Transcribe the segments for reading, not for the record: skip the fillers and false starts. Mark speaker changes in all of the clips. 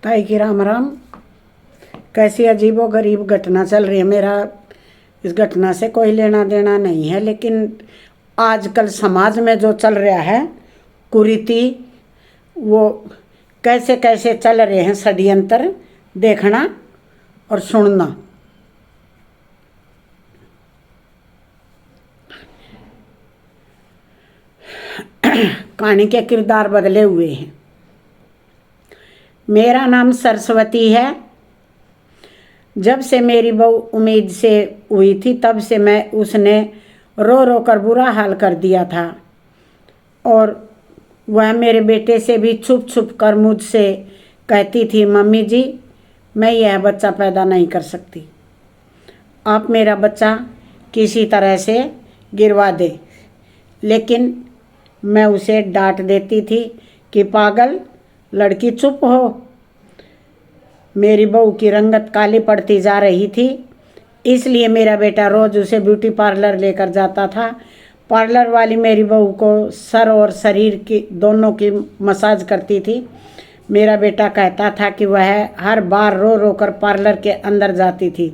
Speaker 1: ताई की राम राम। कैसी अजीबो गरीब घटना चल रही है। मेरा इस घटना से कोई लेना देना नहीं है, लेकिन आजकल समाज में जो चल रहा है कुरीति, वो कैसे कैसे चल रहे हैं षड्यंत्र, देखना और सुनना। कहानी के किरदार बदले हुए हैं। मेरा नाम सरस्वती है। जब से मेरी बहू उम्मीद से हुई थी तब से मैं उसने रो रो कर बुरा हाल कर दिया था, और वह मेरे बेटे से भी छुप छुप कर मुझसे कहती थी, मम्मी जी मैं यह बच्चा पैदा नहीं कर सकती, आप मेरा बच्चा किसी तरह से गिरवा दे। लेकिन मैं उसे डांट देती थी कि पागल लड़की चुप हो। मेरी बहू की रंगत काली पड़ती जा रही थी, इसलिए मेरा बेटा रोज़ उसे ब्यूटी पार्लर लेकर जाता था। पार्लर वाली मेरी बहू को सर और शरीर की दोनों की मसाज करती थी। मेरा बेटा कहता था कि वह हर बार रो रो कर पार्लर के अंदर जाती थी,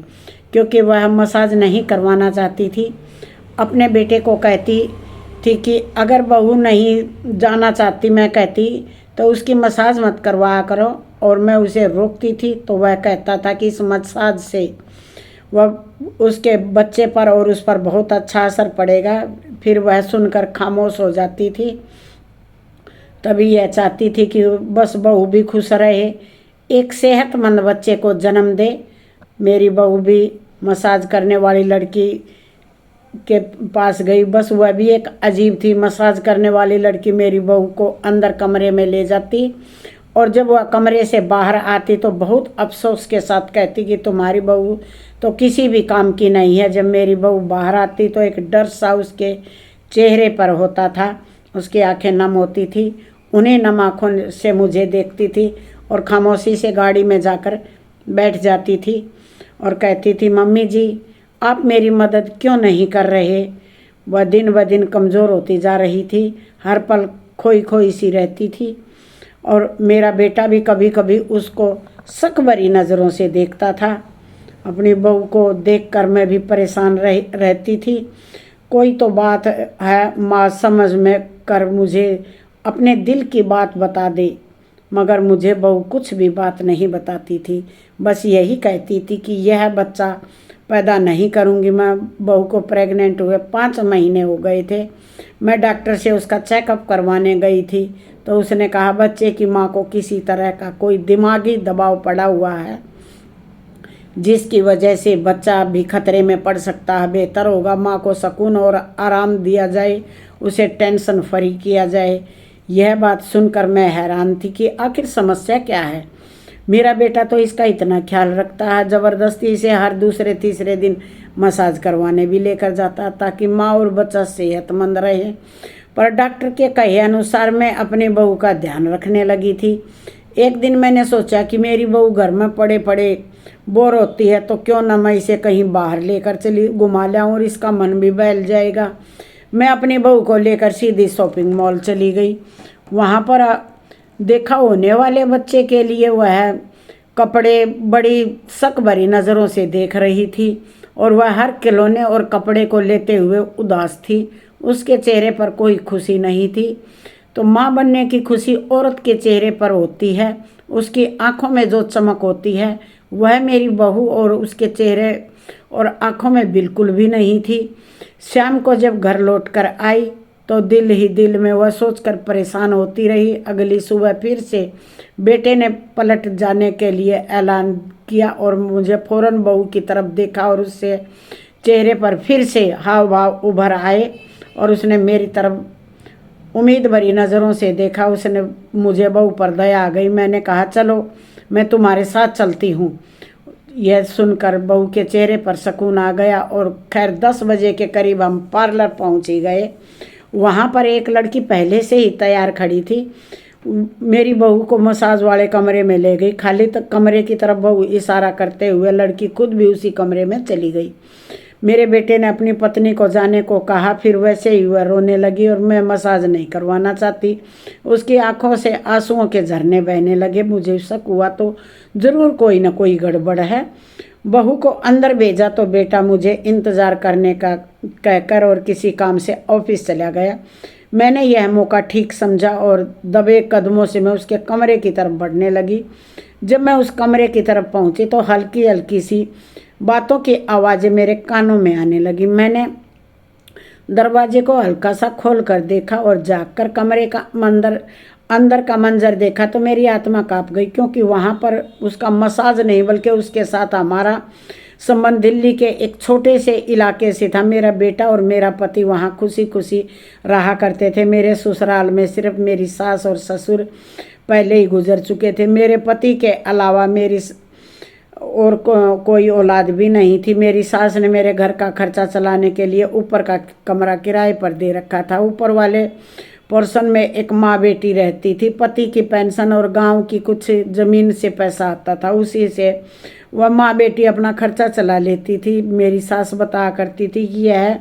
Speaker 1: क्योंकि वह मसाज नहीं करवाना चाहती थी। अपने बेटे को कहती थी कि अगर बहू नहीं जाना चाहती, मैं कहती तो उसकी मसाज मत करवाया करो, और मैं उसे रोकती थी तो वह कहता था कि इस मसाज से वह उसके बच्चे पर और उस पर बहुत अच्छा असर पड़ेगा। फिर वह सुनकर खामोश हो जाती थी। तभी यह चाहती थी कि बस बहू भी खुश रहे, एक सेहतमंद बच्चे को जन्म दे। मेरी बहू भी मसाज करने वाली लड़की के पास गई। बस वह भी एक अजीब थी। मसाज करने वाली लड़की मेरी बहू को अंदर कमरे में ले जाती, और जब वह कमरे से बाहर आती तो बहुत अफसोस के साथ कहती कि तुम्हारी बहू तो किसी भी काम की नहीं है। जब मेरी बहू बाहर आती तो एक डर सा उसके चेहरे पर होता था, उसकी आंखें नम होती थी। उन्हीं नम आँखों से मुझे देखती थी और खामोशी से गाड़ी में जाकर बैठ जाती थी और कहती थी, मम्मी जी आप मेरी मदद क्यों नहीं कर रहे। वह दिन ब दिन कमज़ोर होती जा रही थी, हर पल खोई खोई सी रहती थी, और मेरा बेटा भी कभी कभी उसको शक भरी नज़रों से देखता था। अपनी बहू को देखकर मैं भी परेशान रहती थी। कोई तो बात है माँ, समझ में कर मुझे अपने दिल की बात बता दे। मगर मुझे बहू कुछ भी बात नहीं बताती थी, बस यही कहती थी कि यह बच्चा पैदा नहीं करूंगी। मैं बहू को प्रेग्नेंट हुए 5 महीने हो गए थे। मैं डॉक्टर से उसका चेकअप करवाने गई थी तो उसने कहा बच्चे की माँ को किसी तरह का कोई दिमागी दबाव पड़ा हुआ है, जिसकी वजह से बच्चा भी खतरे में पड़ सकता है। बेहतर होगा माँ को सुकून और आराम दिया जाए, उसे टेंशन फ्री किया जाए। यह बात सुनकर मैं हैरान थी कि आखिर समस्या क्या है। मेरा बेटा तो इसका इतना ख्याल रखता है, ज़बरदस्ती इसे हर दूसरे तीसरे दिन मसाज करवाने भी लेकर जाता ताकि माँ और बच्चा सेहतमंद रहे। पर डॉक्टर के कहे अनुसार मैं अपनी बहू का ध्यान रखने लगी थी। एक दिन मैंने सोचा कि मेरी बहू घर में पड़े पड़े बोर होती है, तो क्यों न मैं इसे कहीं बाहर लेकर चली घुमा लाऊं और इसका मन भी बहल जाएगा। मैं अपनी बहू को लेकर सीधी शॉपिंग मॉल चली गई। वहाँ पर देखा होने वाले बच्चे के लिए वह कपड़े बड़ी शक भरी नज़रों से देख रही थी, और वह हर खिलौने और कपड़े को लेते हुए उदास थी। उसके चेहरे पर कोई खुशी नहीं थी। तो माँ बनने की खुशी औरत के चेहरे पर होती है, उसकी आंखों में जो चमक होती है वह मेरी बहू और उसके चेहरे और आंखों में बिल्कुल भी नहीं थी। शाम को जब घर लौट कर आई तो दिल ही दिल में वह सोचकर परेशान होती रही। अगली सुबह फिर से बेटे ने पलट जाने के लिए ऐलान किया, और मुझे फौरन बहू की तरफ देखा और उससे चेहरे पर फिर से हाव भाव उभर आए, और उसने मेरी तरफ उम्मीद भरी नज़रों से देखा। उसने मुझे बहू पर दया आ गई। मैंने कहा चलो मैं तुम्हारे साथ चलती हूँ। यह सुनकर बहू के चेहरे पर सुकून आ गया, और खैर 10 बजे के करीब हम पार्लर पहुँच ही गए। वहाँ पर एक लड़की पहले से ही तैयार खड़ी थी। मेरी बहू को मसाज वाले कमरे में ले गई। खाली तक कमरे की तरफ बहू इशारा करते हुए लड़की खुद भी उसी कमरे में चली गई। मेरे बेटे ने अपनी पत्नी को जाने को कहा, फिर वैसे ही वह रोने लगी और मैं मसाज नहीं करवाना चाहती। उसकी आंखों से आंसुओं के झरने बहने लगे। मुझे शक हुआ तो ज़रूर कोई न कोई गड़बड़ है। बहू को अंदर भेजा तो बेटा मुझे इंतज़ार करने का कहकर और किसी काम से ऑफिस चला गया। मैंने यह मौका ठीक समझा और दबे कदमों से मैं उसके कमरे की तरफ बढ़ने लगी। जब मैं उस कमरे की तरफ पहुंची तो हल्की हल्की सी बातों की आवाज़ें मेरे कानों में आने लगी। मैंने दरवाजे को हल्का सा खोल कर देखा और झाँक कर कमरे का अंदर का मंजर देखा तो मेरी आत्मा काँप गई, क्योंकि वहाँ पर उसका मसाज नहीं बल्कि उसके साथ हमारा संबंध दिल्ली के एक छोटे से इलाके से था। मेरा बेटा और मेरा पति वहाँ खुशी खुशी रहा करते थे। मेरे ससुराल में सिर्फ मेरी सास और ससुर पहले ही गुजर चुके थे। मेरे पति के अलावा मेरी और कोई औलाद भी नहीं थी। मेरी सास ने मेरे घर का खर्चा चलाने के लिए ऊपर का कमरा किराए पर दे रखा था। ऊपर वाले पोर्शन में एक माँ बेटी रहती थी। पति की पेंशन और गांव की कुछ ज़मीन से पैसा आता था, उसी से वह माँ बेटी अपना खर्चा चला लेती थी। मेरी सास बताया करती थी कि यह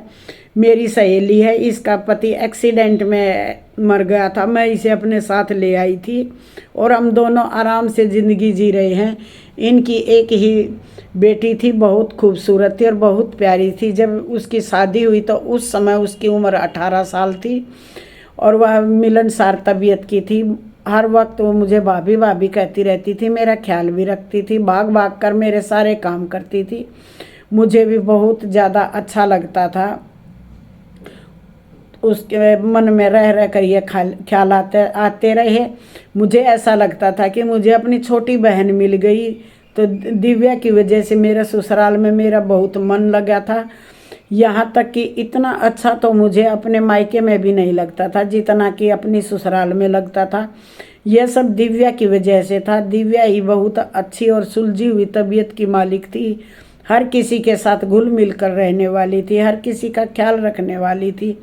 Speaker 1: मेरी सहेली है, इसका पति एक्सीडेंट में मर गया था, मैं इसे अपने साथ ले आई थी और हम दोनों आराम से ज़िंदगी जी रहे हैं। इनकी एक ही बेटी थी, बहुत खूबसूरत थी और बहुत प्यारी थी। जब उसकी शादी हुई तो उस समय उसकी उम्र 18 साल थी और वह मिलनसार तबीयत की थी। हर वक्त वो मुझे भाभी भाभी कहती रहती थी, मेरा ख्याल भी रखती थी, भाग भाग कर मेरे सारे काम करती थी। मुझे भी बहुत ज़्यादा अच्छा लगता था। उसके मन में रह रह कर ये ख्याल आते रहे। मुझे ऐसा लगता था कि मुझे अपनी छोटी बहन मिल गई। तो दिव्या की वजह से मेरे ससुराल में मेरा बहुत मन लगा था। यहाँ तक कि इतना अच्छा तो मुझे अपने मायके में भी नहीं लगता था जितना कि अपनी ससुराल में लगता था। यह सब दिव्या की वजह से था। दिव्या ही बहुत अच्छी और सुलझी हुई तबीयत की मालिक थी। हर किसी के साथ घुल मिल कर रहने वाली थी, हर किसी का ख्याल रखने वाली थी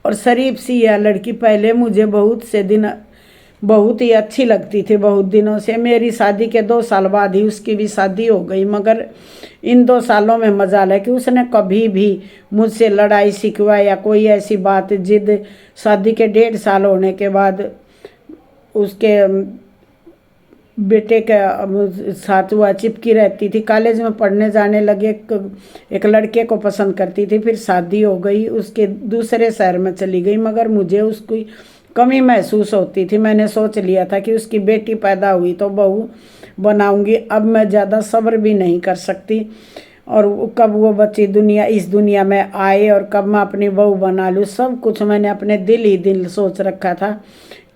Speaker 1: और शरीफ सी यह लड़की पहले मुझे बहुत ही अच्छी लगती थी। बहुत दिनों से मेरी शादी के 2 साल बाद ही उसकी भी शादी हो गई, मगर इन 2 सालों में मजाल है कि उसने कभी भी मुझसे लड़ाई शिकवा या कोई ऐसी बात जिद शादी के 1.5 साल होने के बाद उसके बेटे के साथ वह चिपकी रहती थी। कॉलेज में पढ़ने जाने लगे, एक लड़के को पसंद करती थी, फिर शादी हो गई, उसके दूसरे शहर में चली गई, मगर मुझे उसकी कमी महसूस होती थी। मैंने सोच लिया था कि उसकी बेटी पैदा हुई तो बहू बनाऊंगी। अब मैं ज़्यादा सब्र भी नहीं कर सकती और कब वो बच्ची इस दुनिया में आए और कब मैं अपनी बहू बना लूँ। सब कुछ मैंने अपने दिल ही दिल सोच रखा था,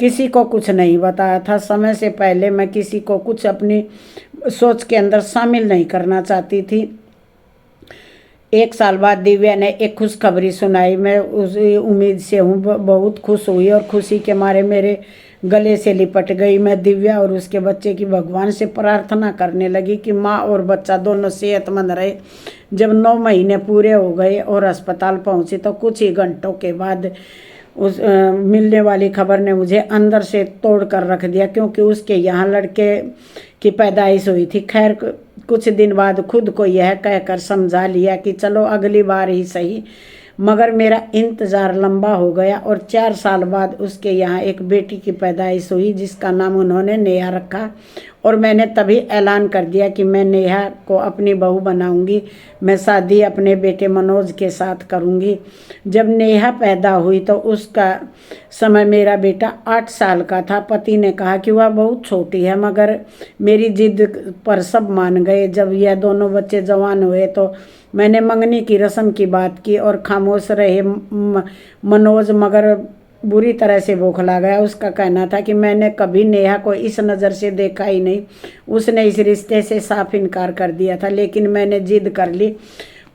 Speaker 1: किसी को कुछ नहीं बताया था। समय से पहले मैं किसी को कुछ अपनी सोच के अंदर शामिल नहीं करना चाहती थी। 1 साल बाद दिव्या ने एक खुशखबरी सुनाई। मैं उस उम्मीद से बहुत खुश हुई और खुशी के मारे मेरे गले से लिपट गई। मैं दिव्या और उसके बच्चे की भगवान से प्रार्थना करने लगी कि माँ और बच्चा दोनों सेहतमंद रहे। जब 9 महीने पूरे हो गए और अस्पताल पहुँची तो कुछ ही घंटों के बाद मिलने वाली खबर ने मुझे अंदर से तोड़ कर रख दिया, क्योंकि उसके यहाँ लड़के की पैदाइश हुई थी। खैर कुछ दिन बाद खुद को यह कहकर समझा लिया कि चलो अगली बार ही सही, मगर मेरा इंतज़ार लंबा हो गया और 4 साल बाद उसके यहाँ एक बेटी की पैदाइश हुई जिसका नाम उन्होंने नेहा रखा। और मैंने तभी ऐलान कर दिया कि मैं नेहा को अपनी बहू बनाऊंगी। मैं शादी अपने बेटे मनोज के साथ करूंगी। जब नेहा पैदा हुई तो उसका समय मेरा बेटा 8 साल का था। पति ने कहा कि वह बहुत छोटी है, मगर मेरी जिद पर सब मान गए। जब यह दोनों बच्चे जवान हुए तो मैंने मंगनी की रस्म की बात की और खामोश रहे मनोज, मगर बुरी तरह से बौखला गया। उसका कहना था कि मैंने कभी नेहा को इस नज़र से देखा ही नहीं। उसने इस रिश्ते से साफ इनकार कर दिया था, लेकिन मैंने जिद कर ली।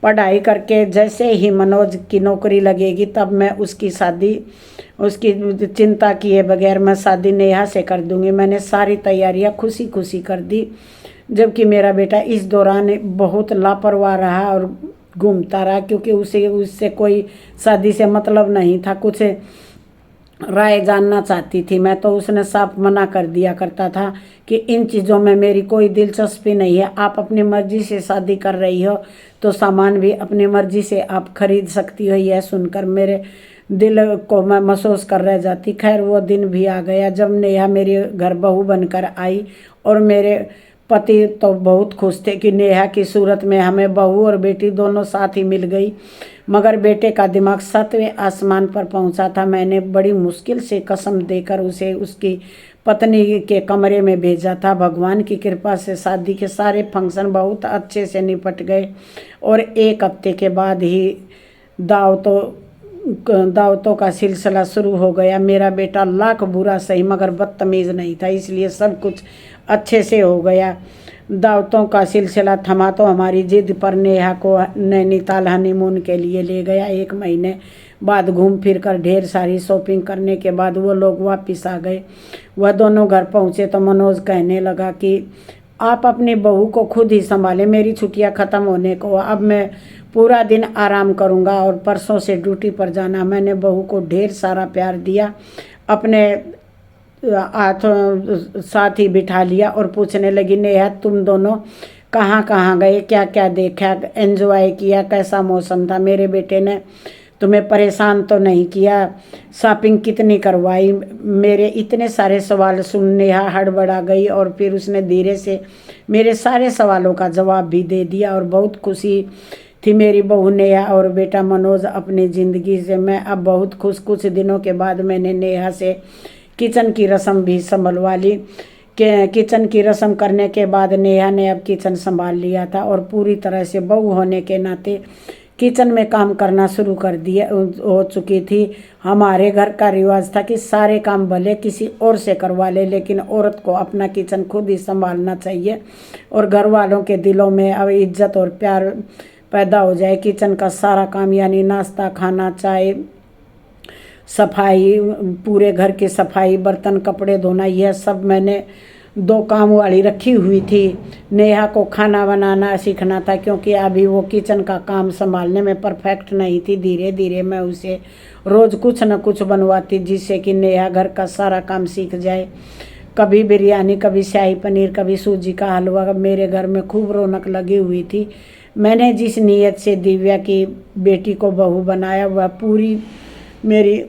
Speaker 1: पढ़ाई करके जैसे ही मनोज की नौकरी लगेगी तब मैं उसकी चिंता किए बगैर मैं शादी नेहा से कर दूंगी। मैंने सारी तैयारियां खुशी खुशी कर दी, जबकि मेरा बेटा इस दौरान बहुत लापरवाह रहा और घूमता रहा, क्योंकि उससे कोई शादी से मतलब नहीं था। कुछ राय जानना चाहती थी मैं, तो उसने साफ मना कर दिया करता था कि इन चीज़ों में मेरी कोई दिलचस्पी नहीं है। आप अपनी मर्जी से शादी कर रही हो तो सामान भी अपनी मर्जी से आप खरीद सकती हो। यह सुनकर मेरे दिल को मैं महसूस कर रह जाती। खैर वो दिन भी आ गया जब नेहा मेरे घर बहू बनकर आई, और मेरे पति तो बहुत खुश थे कि नेहा की सूरत में हमें बहू और बेटी दोनों साथ ही मिल गई। मगर बेटे का दिमाग 7वें आसमान पर पहुंचा था। मैंने बड़ी मुश्किल से कसम देकर उसे उसकी पत्नी के कमरे में भेजा था। भगवान की कृपा से शादी के सारे फंक्शन बहुत अच्छे से निपट गए, और 1 हफ्ते के बाद ही दावतों का सिलसिला शुरू हो गया। मेरा बेटा लाख बुरा सही मगर बदतमीज़ नहीं था, इसलिए सब कुछ अच्छे से हो गया। दावतों का सिलसिला थमा तो हमारी जिद पर नेहा को नैनीताल हनीमून के लिए ले गया। 1 महीने बाद घूम फिर कर ढेर सारी शॉपिंग करने के बाद वो लोग वापस आ गए। वह दोनों घर पहुँचे तो मनोज कहने लगा कि आप अपनी बहू को खुद ही संभालें, मेरी छुट्टियां ख़त्म होने को, अब मैं पूरा दिन आराम करूंगा और परसों से ड्यूटी पर जाना। मैंने बहू को ढेर सारा प्यार दिया, अपने हाथों साथ ही बिठा लिया और पूछने लगी, नेहा तुम दोनों कहाँ कहाँ गए, क्या क्या देखा, एंजॉय किया, कैसा मौसम था, मेरे बेटे ने तुम्हें परेशान तो नहीं किया, शॉपिंग कितनी करवाई। मेरे इतने सारे सवाल सुन नेहा हड़बड़ा गई, और फिर उसने धीरे से मेरे सारे सवालों का जवाब भी दे दिया, और बहुत खुशी थी मेरी बहू नेहा और बेटा मनोज अपनी ज़िंदगी से। मैं अब बहुत खुश। कुछ दिनों के बाद मैंने नेहा से किचन की रस्म भी संभलवा ली। किचन की रस्म करने के बाद नेहा ने अब किचन संभाल लिया था, और पूरी तरह से बहू होने के नाते किचन में काम करना शुरू कर दिया हो चुकी थी। हमारे घर का रिवाज था कि सारे काम भले किसी और से करवा ले, लेकिन औरत को अपना किचन खुद ही संभालना चाहिए, और घर वालों के दिलों में अब इज्जत और प्यार पैदा हो जाए। किचन का सारा काम यानी नाश्ता, खाना, चाय, सफाई, पूरे घर की सफाई, बर्तन कपड़े धोना, यह सब मैंने 2 काम वाली रखी हुई थी। नेहा को खाना बनाना सीखना था, क्योंकि अभी वो किचन का काम संभालने में परफेक्ट नहीं थी। धीरे धीरे मैं उसे रोज़ कुछ न कुछ बनवाती, जिससे कि नेहा घर का सारा काम सीख जाए। कभी बिरयानी, कभी शाही पनीर, कभी सूजी का हलवा। मेरे घर में खूब रौनक लगी हुई थी। मैंने जिस नीयत से दिव्या की बेटी को बहू बनाया, वह पूरी मेरी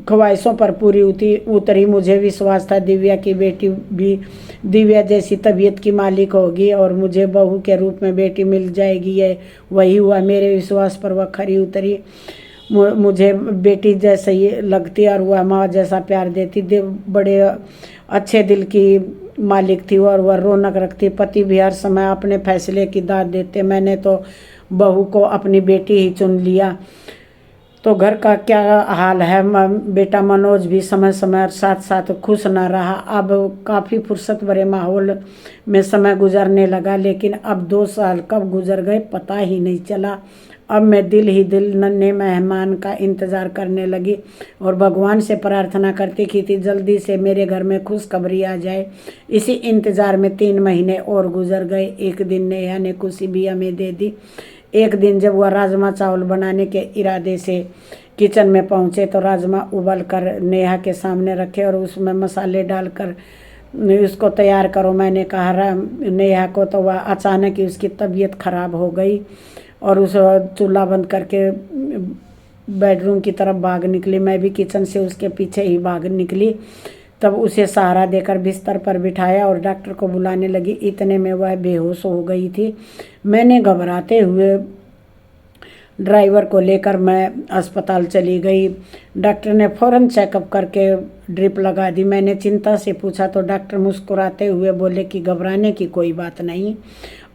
Speaker 1: ख्वाहिशों पर पूरी उतरी। मुझे विश्वास था दिव्या की बेटी भी दिव्या जैसी तबीयत की मालिक होगी, और मुझे बहू के रूप में बेटी मिल जाएगी। ये वही हुआ। मेरे विश्वास पर वह खरी उतरी। मुझे बेटी जैसे ही लगती, और वह माँ जैसा प्यार देती। बड़े अच्छे दिल की मालिक थी, और वह रौनक रखती। पति भी हर समय अपने फैसले की दाद देते। मैंने तो बहू को अपनी बेटी ही चुन लिया। तो घर का क्या हाल है। बेटा मनोज भी समय समय साथ साथ खुश न रहा। अब काफ़ी फुर्सत भरे माहौल में समय गुजरने लगा, लेकिन अब 2 साल कब गुजर गए पता ही नहीं चला। अब मैं दिल ही दिल नन्हे मेहमान का इंतज़ार करने लगी, और भगवान से प्रार्थना करती थी जल्दी से मेरे घर में खुशखबरी आ जाए। इसी इंतज़ार में 3 महीने और गुजर गए। एक दिन नेहा ने खुशी भी हमें दे दी। एक दिन जब वह राजमा चावल बनाने के इरादे से किचन में पहुंचे, तो राजमा उबल कर नेहा के सामने रखे और उसमें मसाले डालकर उसको तैयार करो। मैंने कहा नेहा को, तो वह अचानक ही उसकी तबीयत खराब हो गई, और उस चूल्हा बंद करके बेडरूम की तरफ भाग निकली। मैं भी किचन से उसके पीछे ही भाग निकली। तब उसे सहारा देकर बिस्तर पर बिठाया और डॉक्टर को बुलाने लगी। इतने में वह बेहोश हो गई थी। मैंने घबराते हुए ड्राइवर को लेकर मैं अस्पताल चली गई। डॉक्टर ने फ़ौरन चेकअप करके ड्रिप लगा दी। मैंने चिंता से पूछा तो डॉक्टर मुस्कुराते हुए बोले कि घबराने की कोई बात नहीं,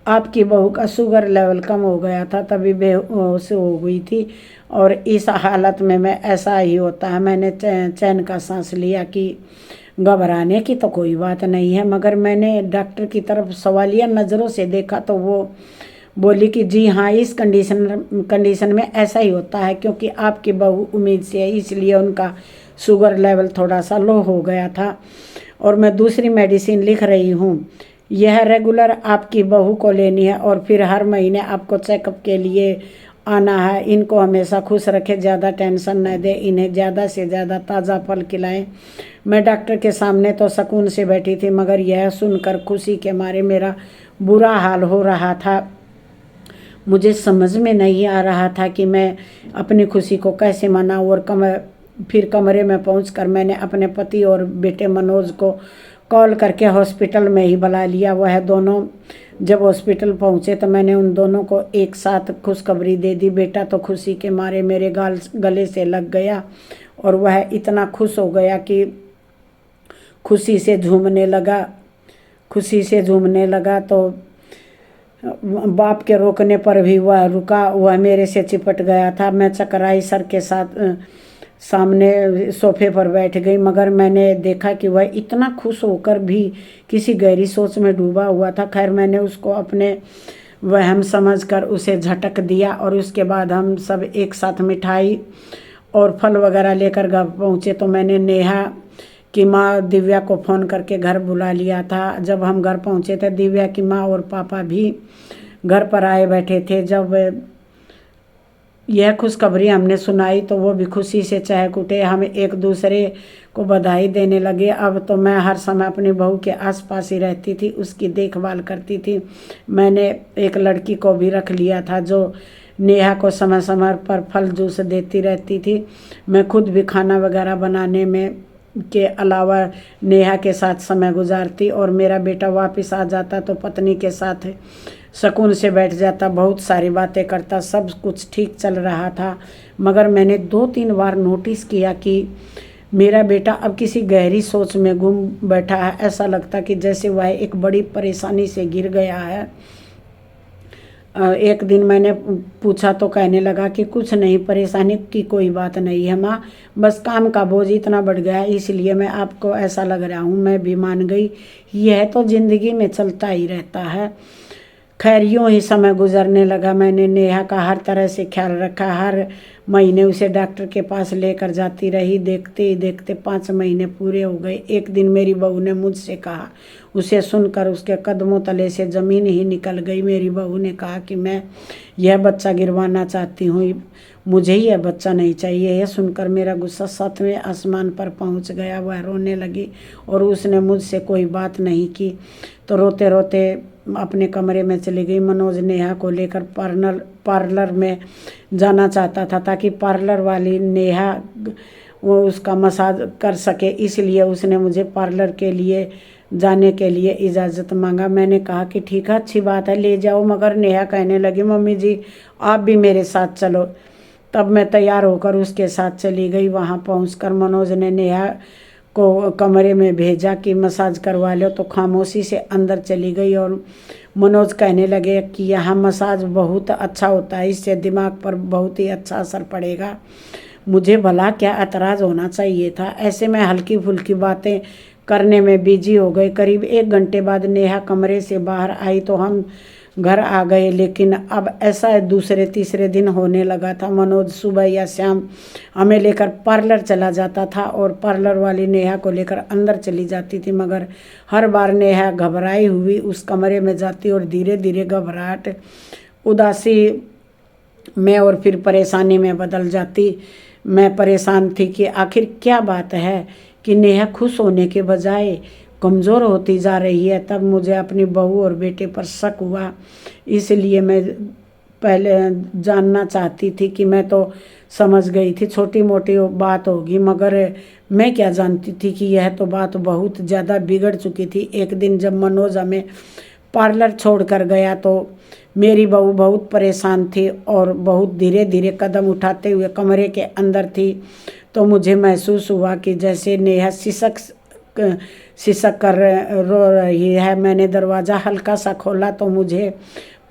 Speaker 1: आपकी बहू का शुगर लेवल कम हो गया था, तभी बेहोश हो गई थी, और इस हालत में मैं ऐसा ही होता है। मैंने चैन का सांस लिया कि घबराने की तो कोई बात नहीं है, मगर मैंने डॉक्टर की तरफ सवालिया नज़रों से देखा तो वो बोली कि जी हाँ, इस कंडीशन में ऐसा ही होता है, क्योंकि आपकी बहू उम्मीद से है, इसलिए उनका शुगर लेवल थोड़ा सा लो हो गया था, और मैं दूसरी मेडिसिन लिख रही हूँ। यह रेगुलर आपकी बहू को लेनी है, और फिर हर महीने आपको चेकअप के लिए आना है। इनको हमेशा खुश रखे, ज़्यादा टेंशन न दे, इन्हें ज़्यादा से ज़्यादा ताज़ा फल खिलाएं। मैं डॉक्टर के सामने तो सुकून से बैठी थी, मगर यह सुनकर खुशी के मारे मेरा बुरा हाल हो रहा था। मुझे समझ में नहीं आ रहा था कि मैं अपनी खुशी को कैसे मनाऊं। और फिर कमरे में पहुंचकर मैंने अपने पति और बेटे मनोज को कॉल करके हॉस्पिटल में ही बुला लिया। वह दोनों जब हॉस्पिटल पहुंचे तो मैंने उन दोनों को एक साथ खुशखबरी दे दी। बेटा तो खुशी के मारे मेरे गले से लग गया और वह इतना खुश हो गया कि खुशी से झूमने लगा। तो बाप के रोकने पर भी वह रुका, वह मेरे से चिपट गया था। मैं चकराई सर के साथ सामने सोफे पर बैठ गई, मगर मैंने देखा कि वह इतना खुश होकर भी किसी गहरी सोच में डूबा हुआ था। खैर, मैंने उसको अपने वहम समझकर उसे झटक दिया और उसके बाद हम सब एक साथ मिठाई और फल वगैरह लेकर घर पहुँचे। तो मैंने नेहा की माँ दिव्या को फ़ोन करके घर बुला लिया था। जब हम घर पहुँचे थे, दिव्या की माँ और पापा भी घर पर आए बैठे थे। जब यह खुशखबरी हमने सुनाई तो वो भी खुशी से चहक उठे। हम एक दूसरे को बधाई देने लगे। अब तो मैं हर समय अपनी बहू के आसपास ही रहती थी, उसकी देखभाल करती थी। मैंने एक लड़की को भी रख लिया था जो नेहा को समय समय पर फल जूस देती रहती थी। मैं खुद भी खाना वगैरह बनाने में के अलावा नेहा के साथ समय गुजारती और मेरा बेटा वापस आ जाता तो पत्नी के साथ सुकून से बैठ जाता, बहुत सारी बातें करता। सब कुछ ठीक चल रहा था, मगर मैंने 2-3 बार नोटिस किया कि मेरा बेटा अब किसी गहरी सोच में गुम बैठा है। ऐसा लगता कि जैसे वह एक बड़ी परेशानी से घिर गया है। एक दिन मैंने पूछा तो कहने लगा कि कुछ नहीं, परेशानी की कोई बात नहीं है माँ, बस काम का बोझ इतना बढ़ गया है, इसलिए मैं आपको ऐसा लग रहा हूँ। मैं भी मान गई, यह तो ज़िंदगी में चलता ही रहता है। खैर, यूँ ही समय गुजरने लगा। मैंने नेहा का हर तरह से ख्याल रखा। हर महीने उसे डॉक्टर के पास लेकर जाती रही। देखते ही देखते 5 महीने पूरे हो गए। एक दिन मेरी बहू ने मुझसे कहा, उसे सुनकर उसके कदमों तले से ज़मीन ही निकल गई। मेरी बहू ने कहा कि मैं यह बच्चा गिरवाना चाहती हूँ, मुझे यह बच्चा नहीं चाहिए। यह सुनकर मेरा गुस्सा 7वें आसमान पर पहुँच गया। वह रोने लगी और उसने मुझसे कोई बात नहीं की, तो रोते रोते अपने कमरे में चली गई। मनोज नेहा को लेकर पार्लर में जाना चाहता था ताकि पार्लर वाली नेहा वो उसका मसाज कर सके, इसलिए उसने मुझे पार्लर के लिए जाने के लिए इजाज़त मांगा। मैंने कहा कि ठीक है, अच्छी बात है, ले जाओ। मगर नेहा कहने लगी, मम्मी जी आप भी मेरे साथ चलो। तब मैं तैयार होकर उसके साथ चली गई। वहाँ पहुँचकर मनोज ने नेहा को कमरे में भेजा कि मसाज करवा लो, तो खामोशी से अंदर चली गई। और मनोज कहने लगे कि यहाँ मसाज बहुत अच्छा होता है, इससे दिमाग पर बहुत ही अच्छा असर पड़ेगा। मुझे भला क्या एतराज़ होना चाहिए था। ऐसे में हल्की फुल्की बातें करने में बिजी हो गए। करीब 1 घंटे बाद नेहा कमरे से बाहर आई तो हम घर आ गए। लेकिन अब ऐसा दूसरे तीसरे दिन होने लगा था। मनोज सुबह या शाम हमें लेकर पार्लर चला जाता था और पार्लर वाली नेहा को लेकर अंदर चली जाती थी, मगर हर बार नेहा घबराई हुई उस कमरे में जाती और धीरे धीरे घबराहट उदासी में और फिर परेशानी में बदल जाती। मैं परेशान थी कि आखिर क्या बात है कि नेहा खुश होने के बजाय कमज़ोर होती जा रही है। तब मुझे अपनी बहू और बेटे पर शक हुआ, इसलिए मैं पहले जानना चाहती थी कि मैं तो समझ गई थी छोटी मोटी बात होगी, मगर मैं क्या जानती थी कि यह तो बात बहुत ज़्यादा बिगड़ चुकी थी। एक दिन जब मनोज हमें पार्लर छोड़ कर गया तो मेरी बहू बहुत परेशान थी और बहुत धीरे धीरे कदम उठाते हुए कमरे के अंदर थी। तो मुझे महसूस हुआ कि जैसे नेहा सिसक कर रो रही है। मैंने दरवाज़ा हल्का सा खोला तो मुझे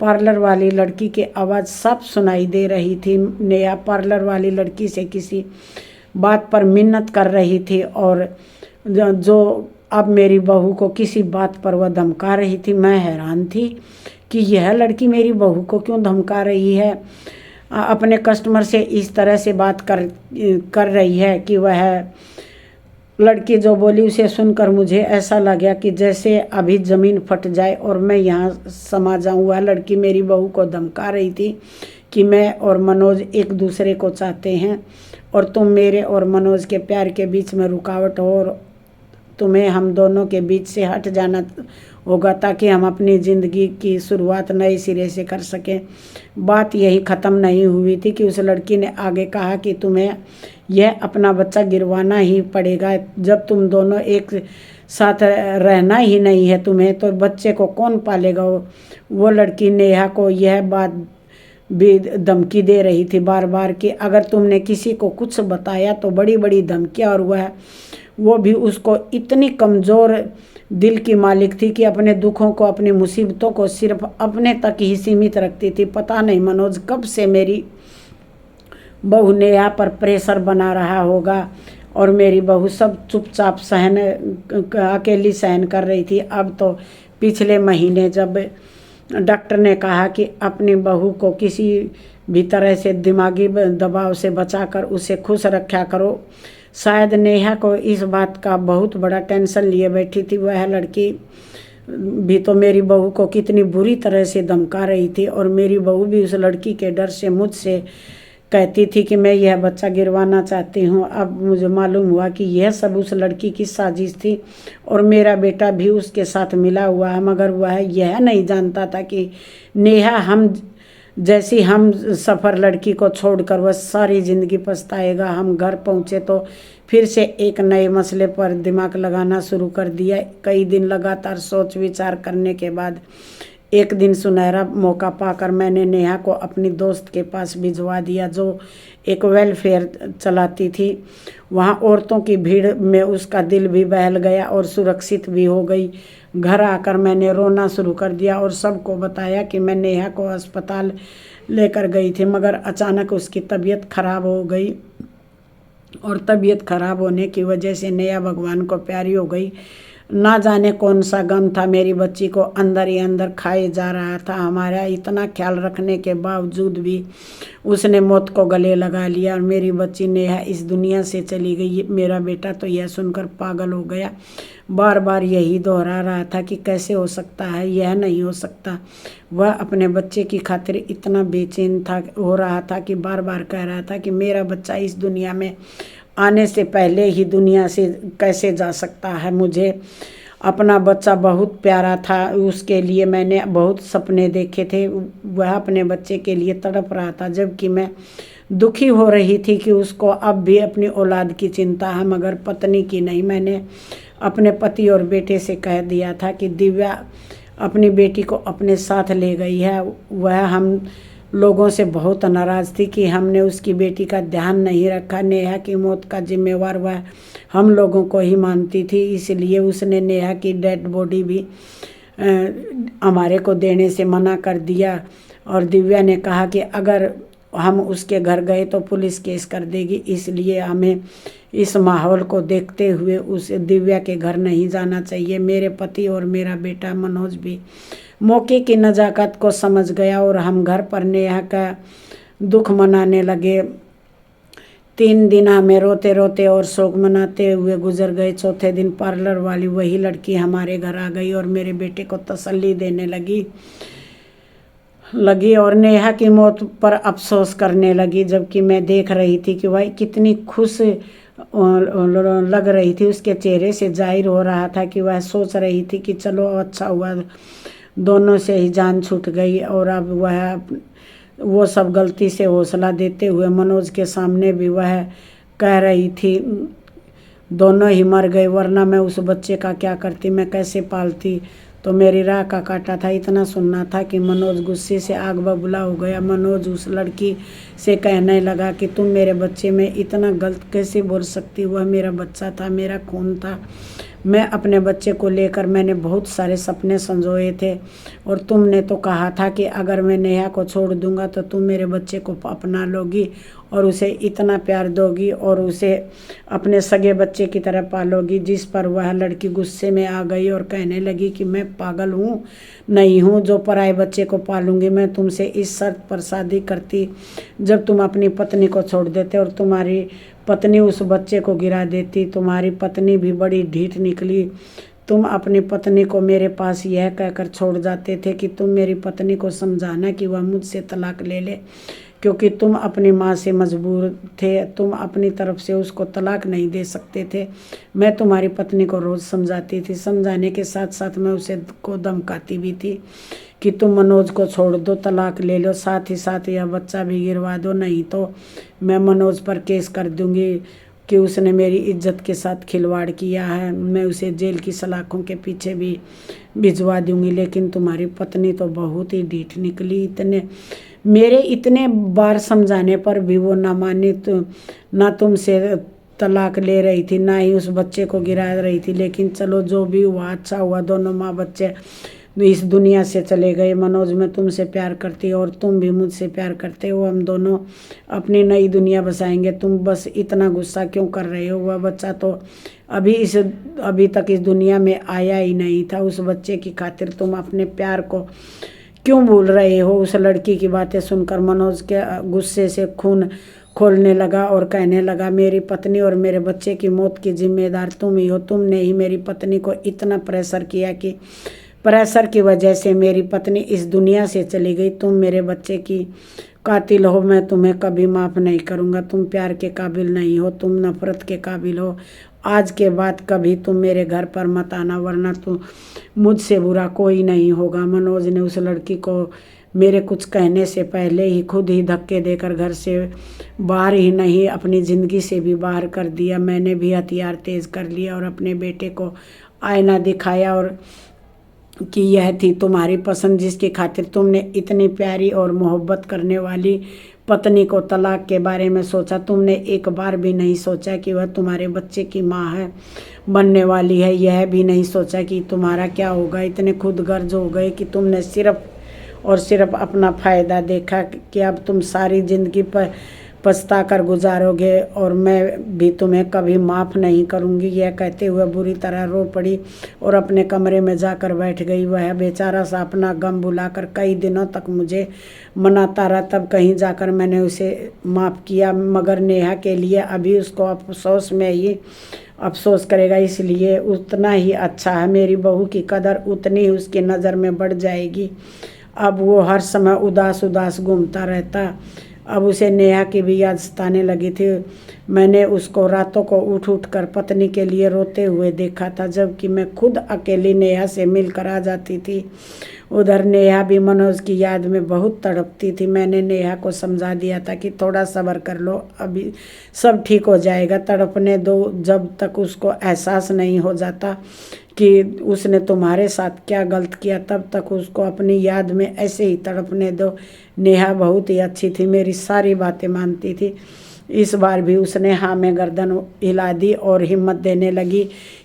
Speaker 1: पार्लर वाली लड़की की आवाज़ साफ सुनाई दे रही थी। नेहा पार्लर वाली लड़की से किसी बात पर मिन्नत कर रही थी और जो अब मेरी बहू को किसी बात पर वह धमका रही थी। मैं हैरान थी कि यह लड़की मेरी बहू को क्यों धमका रही है, अपने कस्टमर से इस तरह से बात कर रही है कि वह लड़की जो बोली उसे सुनकर मुझे ऐसा लगा कि जैसे अभी ज़मीन फट जाए और मैं यहाँ समा जाऊँ। वह लड़की मेरी बहू को धमका रही थी कि मैं और मनोज एक दूसरे को चाहते हैं और तुम मेरे और मनोज के प्यार के बीच में रुकावट हो और तुम्हें हम दोनों के बीच से हट जाना होगा ताकि हम अपनी ज़िंदगी की शुरुआत नए सिरे से कर सकें। बात यही ख़त्म नहीं हुई थी कि उस लड़की ने आगे कहा कि तुम्हें यह अपना बच्चा गिरवाना ही पड़ेगा। जब तुम दोनों एक साथ रहना ही नहीं है तुम्हें, तो बच्चे को कौन पालेगा। वो लड़की नेहा को यह बात भी धमकी दे रही थी बार बार कि अगर तुमने किसी को कुछ बताया तो बड़ी बड़ी धमकियाँ। और वो भी उसको इतनी कमज़ोर दिल की मालिक थी कि अपने दुखों को, अपनी मुसीबतों को सिर्फ अपने तक ही सीमित रखती थी। पता नहीं मनोज कब से मेरी बहू नेहा पर प्रेशर बना रहा होगा और मेरी बहू सब चुपचाप अकेली सहन कर रही थी। अब तो पिछले महीने जब डॉक्टर ने कहा कि अपनी बहू को किसी भी तरह से दिमागी दबाव से बचाकर उसे खुश रखा करो। शायद नेहा को इस बात का बहुत बड़ा टेंशन लिए बैठी थी। वह लड़की भी तो मेरी बहू को कितनी बुरी तरह से धमका रही थी और मेरी बहू भी उस लड़की के डर से मुझसे कहती थी कि मैं यह बच्चा गिरवाना चाहती हूँ। अब मुझे मालूम हुआ कि यह सब उस लड़की की साजिश थी और मेरा बेटा भी उसके साथ मिला हुआ है, मगर वह यह नहीं जानता था कि नेहा हम जैसी हम सफ़र लड़की को छोड़कर वह सारी ज़िंदगी पछताएगा। हम घर पहुँचे तो फिर से एक नए मसले पर दिमाग लगाना शुरू कर दिया। कई दिन लगातार सोच विचार करने के बाद एक दिन सुनहरा मौका पाकर मैंने नेहा को अपनी दोस्त के पास भिजवा दिया जो एक वेलफेयर चलाती थी। वहाँ औरतों की भीड़ में उसका दिल भी बहल गया और सुरक्षित भी हो गई। घर आकर मैंने रोना शुरू कर दिया और सबको बताया कि मैं नेहा को अस्पताल लेकर गई थी, मगर अचानक उसकी तबीयत खराब हो गई और तबीयत खराब होने की वजह से नेहा भगवान को प्यारी हो गई। ना जाने कौन सा गम था मेरी बच्ची को अंदर ही अंदर खाए जा रहा था। हमारा इतना ख्याल रखने के बावजूद भी उसने मौत को गले लगा लिया और मेरी बच्ची नेहा इस दुनिया से चली गई। मेरा बेटा तो यह सुनकर पागल हो गया, बार बार यही दोहरा रहा था कि कैसे हो सकता है, यह नहीं हो सकता। वह अपने बच्चे की खातिर इतना बेचैन हो रहा था कि बार बार कह रहा था कि मेरा बच्चा इस दुनिया में आने से पहले ही दुनिया से कैसे जा सकता है। मुझे अपना बच्चा बहुत प्यारा था, उसके लिए मैंने बहुत सपने देखे थे। वह अपने बच्चे के लिए तड़प रहा था, जबकि मैं दुखी हो रही थी कि उसको अब भी अपनी औलाद की चिंता है मगर पत्नी की नहीं। मैंने अपने पति और बेटे से कह दिया था कि दिव्या अपनी बेटी को अपने साथ ले गई है। वह हम लोगों से बहुत नाराज़ थी कि हमने उसकी बेटी का ध्यान नहीं रखा। नेहा की मौत का जिम्मेवार वह हम लोगों को ही मानती थी, इसलिए उसने नेहा की डेड बॉडी भी हमारे को देने से मना कर दिया। और दिव्या ने कहा कि अगर हम उसके घर गए तो पुलिस केस कर देगी, इसलिए हमें इस माहौल को देखते हुए उस दिव्या के घर नहीं जाना चाहिए। मेरे पति और मेरा बेटा मनोज भी मौके की नज़ाकत को समझ गया और हम घर पर नेहा का दुख मनाने लगे। 3 दिन हमें रोते रोते और शोक मनाते हुए गुजर गए। चौथे दिन पार्लर वाली वही लड़की हमारे घर आ गई और मेरे बेटे को तसल्ली देने लगी और नेहा की मौत पर अफसोस करने लगी, जबकि मैं देख रही थी कि वह कितनी खुश लग रही थी। उसके चेहरे से जाहिर हो रहा था कि वह सोच रही थी कि चलो अच्छा हुआ, दोनों से ही जान छूट गई। और अब वो सब गलती से हौसला देते हुए मनोज के सामने भी वह कह रही थी दोनों ही मर गए, वरना मैं उस बच्चे का क्या करती, मैं कैसे पालती। तो मेरी राह का काटा था। इतना सुनना था कि मनोज गुस्से से आग बबूला हो गया। मनोज उस लड़की से कहने लगा कि तुम मेरे बच्चे में इतना गलत कैसे बोल सकती, वह मेरा बच्चा था, मेरा खून था। मैं अपने बच्चे को लेकर मैंने बहुत सारे सपने संजोए थे और तुमने तो कहा था कि अगर मैं नेहा को छोड़ दूंगा तो तुम मेरे बच्चे को अपना लोगी और उसे इतना प्यार दोगी और उसे अपने सगे बच्चे की तरह पालोगी। जिस पर वह लड़की गुस्से में आ गई और कहने लगी कि मैं पागल हूँ नहीं हूँ जो पराए बच्चे को पालूंगी। मैं तुमसे इस शर्त पर शादी करती जब तुम अपनी पत्नी को छोड़ देते और तुम्हारी पत्नी उस बच्चे को गिरा देती। तुम्हारी पत्नी भी बड़ी ढीठ निकली, तुम अपनी पत्नी को मेरे पास यह कहकर छोड़ जाते थे कि तुम मेरी पत्नी को समझाना कि वह मुझसे तलाक ले ले, क्योंकि तुम अपनी माँ से मजबूर थे, तुम अपनी तरफ से उसको तलाक नहीं दे सकते थे। मैं तुम्हारी पत्नी को रोज़ समझाती थी, समझाने के साथ साथ मैं उसे को धमकाती भी थी कि तुम मनोज को छोड़ दो, तलाक ले लो, साथ ही साथ यह बच्चा भी गिरवा दो, नहीं तो मैं मनोज पर केस कर दूंगी कि उसने मेरी इज्जत के साथ खिलवाड़ किया है, मैं उसे जेल की सलाखों के पीछे भी भिजवा दूंगी। लेकिन तुम्हारी पत्नी तो बहुत ही ढीठ निकली, मेरे इतने बार समझाने पर भी वो ना मानी। तो ना तुमसे तलाक ले रही थी, ना ही उस बच्चे को गिरा रही थी। लेकिन चलो जो भी हुआ अच्छा हुआ, दोनों माँ बच्चे इस दुनिया से चले गए। मनोज, मैं तुमसे प्यार करती और तुम भी मुझसे प्यार करते हो, हम दोनों अपनी नई दुनिया बसाएंगे। तुम बस इतना गुस्सा क्यों कर रहे हो? वह बच्चा तो अभी तक इस दुनिया में आया ही नहीं था। उस बच्चे की खातिर तुम अपने प्यार को क्यों भूल रहे हो? उस लड़की की बातें सुनकर मनोज के गुस्से से खून खोलने लगा और कहने लगा, मेरी पत्नी और मेरे बच्चे की मौत की जिम्मेदार तुम ही हो। तुमने ही मेरी पत्नी को इतना प्रेशर किया कि प्रेशर की वजह से मेरी पत्नी इस दुनिया से चली गई। तुम मेरे बच्चे की कातिल हो, मैं तुम्हें कभी माफ़ नहीं करूँगा। तुम प्यार के काबिल नहीं हो, तुम नफरत के काबिल हो। आज के बाद कभी तुम मेरे घर पर मत आना, वरना तुम मुझसे बुरा कोई नहीं होगा। मनोज ने उस लड़की को मेरे कुछ कहने से पहले ही खुद ही धक्के देकर घर से बाहर ही नहीं, अपनी ज़िंदगी से भी बाहर कर दिया। मैंने भी हथियार तेज कर लिया और अपने बेटे को आईना दिखाया और कि यह थी तुम्हारी पसंद, जिसकी खातिर तुमने इतनी प्यारी और मोहब्बत करने वाली पत्नी को तलाक के बारे में सोचा। तुमने एक बार भी नहीं सोचा कि वह तुम्हारे बच्चे की माँ है, बनने वाली है। यह भी नहीं सोचा कि तुम्हारा क्या होगा। इतने खुदगर्ज हो गए कि तुमने सिर्फ और सिर्फ अपना फ़ायदा देखा कि अब तुम सारी ज़िंदगी पर पछता कर गुजारोगे और मैं भी तुम्हें कभी माफ़ नहीं करूँगी। यह कहते हुए बुरी तरह रो पड़ी और अपने कमरे में जाकर बैठ गई। वह बेचारा सा अपना गम बुलाकर कई दिनों तक मुझे मनाता रहा। तब कहीं जाकर मैंने उसे माफ़ किया, मगर नेहा के लिए अभी उसको अफसोस में ही अफसोस करेगा, इसलिए उतना ही अच्छा है। मेरी बहू की कदर उतनी ही उसकी नज़र में बढ़ जाएगी। अब वो हर समय उदास उदास घूमता रहता। अब उसे नेहा की भी याद सताने लगी थी। मैंने उसको रातों को उठ उठ कर पत्नी के लिए रोते हुए देखा था, जबकि मैं खुद अकेली नेहा से मिलकर आ जाती थी। उधर नेहा भी मनोज की याद में बहुत तड़पती थी। मैंने नेहा को समझा दिया था कि थोड़ा सब्र कर लो, अभी सब ठीक हो जाएगा, तड़पने दो। जब तक उसको एहसास नहीं हो जाता कि उसने तुम्हारे साथ क्या गलत किया, तब तक उसको अपनी याद में ऐसे ही तड़पने दो। नेहा बहुत ही अच्छी थी, मेरी सारी बातें मानती थी। इस बार भी उसने हाँ में गर्दन हिला दी और हिम्मत देने लगी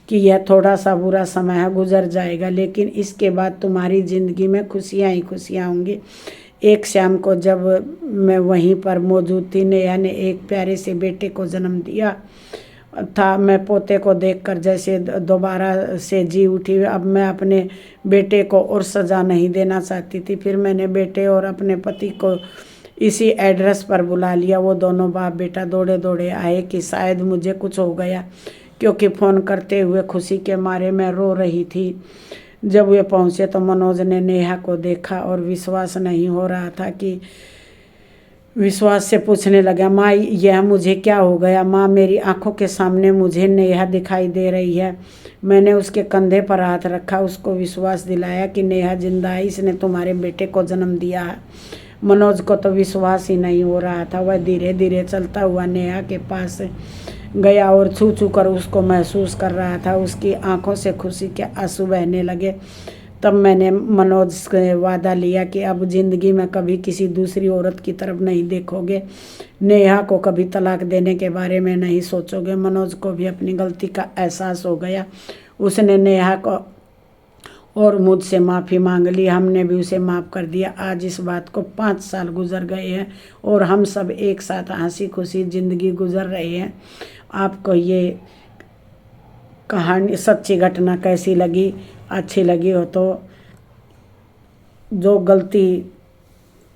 Speaker 1: कि यह थोड़ा सा बुरा समय है, गुजर जाएगा, लेकिन इसके बाद तुम्हारी ज़िंदगी में खुशियाँ ही खुशियाँ होंगी। एक शाम को जब मैं वहीं पर मौजूद थी, नेहा ने एक प्यारे से बेटे को जन्म दिया था। मैं पोते को देखकर जैसे दोबारा से जी उठी। अब मैं अपने बेटे को और सज़ा नहीं देना चाहती थी। फिर मैंने बेटे और अपने पति को इसी एड्रेस पर बुला लिया। वो दोनों बाप बेटा दौड़े दौड़े आए कि शायद मुझे कुछ हो गया, क्योंकि फ़ोन करते हुए खुशी के मारे मैं रो रही थी। जब वे पहुँचे तो मनोज ने नेहा को देखा और विश्वास नहीं हो रहा था कि विश्वास से पूछने लगा, माँ यह मुझे क्या हो गया? माँ, मेरी आंखों के सामने मुझे नेहा दिखाई दे रही है। मैंने उसके कंधे पर हाथ रखा, उसको विश्वास दिलाया कि नेहा जिंदा है, इसने तुम्हारे बेटे को जन्म दिया है। मनोज को तो विश्वास ही नहीं हो रहा था। वह धीरे धीरे चलता हुआ नेहा के पास गया और छू छू कर उसको महसूस कर रहा था। उसकी आंखों से खुशी के आंसू बहने लगे। तब मैंने मनोज से वादा लिया कि अब ज़िंदगी में कभी किसी दूसरी औरत की तरफ नहीं देखोगे, नेहा को कभी तलाक देने के बारे में नहीं सोचोगे। मनोज को भी अपनी गलती का एहसास हो गया। उसने नेहा को और मुझसे माफ़ी मांग ली, हमने भी उसे माफ़ कर दिया। आज इस बात को 5 साल गुजर गए हैं और हम सब एक साथ हंसी खुशी ज़िंदगी गुजर रहे हैं। आपको ये कहानी, सच्ची घटना कैसी लगी? अच्छी लगी हो तो जो गलती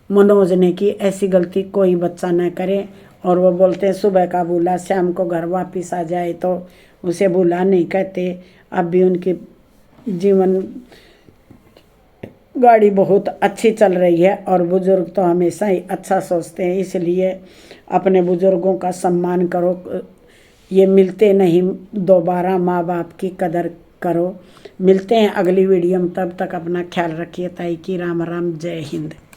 Speaker 1: मनोज ने की, ऐसी गलती कोई बच्चा न करे। और वो बोलते हैं सुबह का भूला शाम को घर वापिस आ जाए, तो उसे भूला नहीं कहते। अब भी उनकी जीवन गाड़ी बहुत अच्छी चल रही है। और बुज़ुर्ग तो हमेशा ही अच्छा सोचते हैं, इसलिए अपने बुज़ुर्गों का सम्मान करो। ये मिलते नहीं दोबारा, माँ बाप की कदर करो। मिलते हैं अगली वीडियो में, तब तक अपना ख्याल रखिए। ताई की राम राम, जय हिंद।